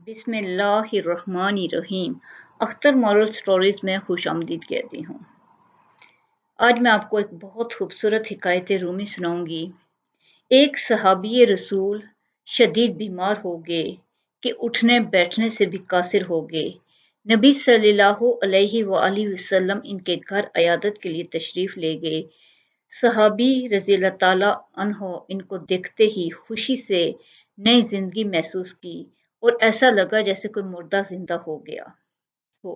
بسم اللہ الرحمن الرحیم۔ اختر مورل سٹوریز میں خوش آمدید کہتی ہوں۔ آج میں آپ کو ایک بہت خوبصورت حکایت رومی سناؤں گی۔ ایک صحابی رسول شدید بیمار ہو گئے کہ اٹھنے بیٹھنے سے بھی قاصر ہو گئے۔ نبی صلی اللہ علیہ وآلہ وسلم ان کے گھر عیادت کے لیے تشریف لے گئے۔ صحابی رضی اللہ تعالیٰ عنہ ان کو دیکھتے ہی خوشی سے نئی زندگی محسوس کی اور ایسا لگا جیسے کوئی مردہ زندہ ہو گیا ہو،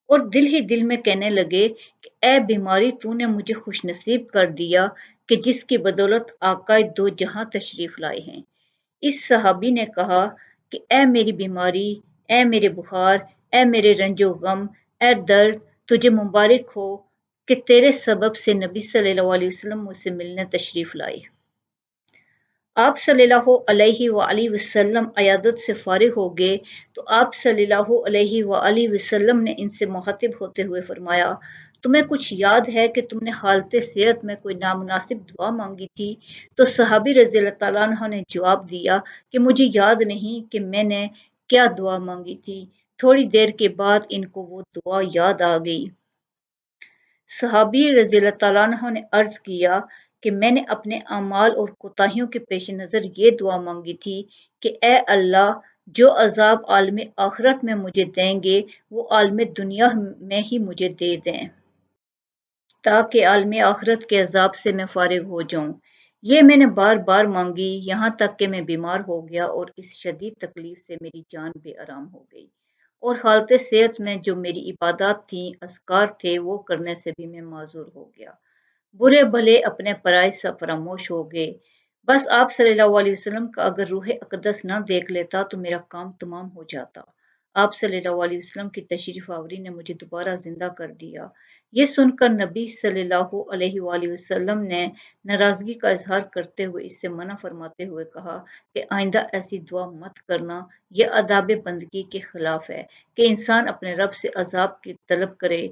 اور دل ہی دل میں کہنے لگے کہ اے بیماری تو نے مجھے خوش نصیب کر دیا کہ جس کی بدولت آقائے دو جہاں تشریف لائے ہیں۔ اس صحابی نے کہا کہ اے میری بیماری، اے میرے بخار، اے میرے رنج و غم، اے درد، تجھے مبارک ہو کہ تیرے سبب سے نبی صلی اللہ علیہ وسلم مجھ سے ملنے تشریف لائے۔ آپ صلی اللہ علیہ وآلہ وسلم عیادت سے فارغ ہو گئے تو آپ صلی اللہ علیہ وآلہ وسلم نے ان سے مخاطب ہوتے ہوئے فرمایا، تمہیں کچھ یاد ہے کہ تم نے حالت صحت میں کوئی نامناسب دعا مانگی تھی؟ تو صحابی رضی اللہ تعالیٰ عنہ نے جواب دیا کہ مجھے یاد نہیں کہ میں نے کیا دعا مانگی تھی۔ تھوڑی دیر کے بعد ان کو وہ دعا یاد آ گئی۔ صحابی رضی اللہ تعالیٰ عنہ نے عرض کیا کہ میں نے اپنے اعمال اور کوتاہیوں کے پیش نظر یہ دعا مانگی تھی کہ اے اللہ، جو عذاب عالم آخرت میں مجھے دیں گے وہ عالم دنیا میں ہی مجھے دے دیں، تاکہ عالم آخرت کے عذاب سے میں فارغ ہو جاؤں۔ یہ میں نے بار بار مانگی، یہاں تک کہ میں بیمار ہو گیا اور اس شدید تکلیف سے میری جان بے آرام ہو گئی، اور حالت صحت میں جو میری عبادات تھیں، اذکار تھے، وہ کرنے سے بھی میں معذور ہو گیا۔ برے بھلے اپنے پرائے سب فراموش ہو گئے۔ بس آپ صلی اللہ علیہ وسلم کا اگر روح اقدس نہ دیکھ لیتا تو میرا کام تمام ہو جاتا۔ آپ صلی اللہ علیہ وسلم کی تشریف آوری نے مجھے دوبارہ زندہ کر دیا۔ یہ سن کر نبی صلی اللہ علیہ وآلہ وسلم نے ناراضگی کا اظہار کرتے ہوئے اس سے منع فرماتے ہوئے کہا کہ آئندہ ایسی دعا مت کرنا، یہ آداب بندگی کے خلاف ہے کہ انسان اپنے رب سے عذاب کی طلب کرے،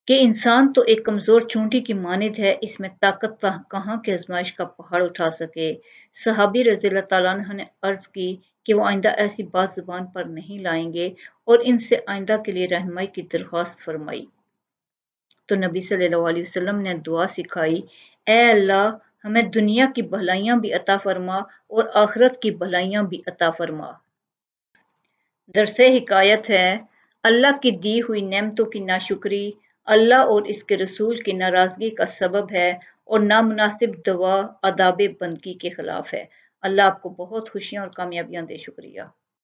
کہ انسان تو ایک کمزور چونٹی کی مانند ہے، اس میں طاقت کہاں کہ آزمائش کا پہاڑ اٹھا سکے۔ صحابی رضی اللہ تعالیٰ عنہ نے عرض کی کہ وہ آئندہ ایسی بات زبان پر نہیں لائیں گے اور ان سے آئندہ کے لیے رہنمائی کی درخواست فرمائی۔ تو نبی صلی اللہ علیہ وسلم نے دعا سکھائی، اے اللہ، ہمیں دنیا کی بھلائیاں بھی عطا فرما اور آخرت کی بھلائیاں بھی عطا فرما۔ درس حکایت ہے، اللہ کی دی ہوئی نعمتوں کی ناشکری اللہ اور اس کے رسول کی ناراضگی کا سبب ہے اور نامناسب دعا آداب بندگی کے خلاف ہے۔ اللہ آپ کو بہت خوشیاں اور کامیابیاں دے۔ شکریہ۔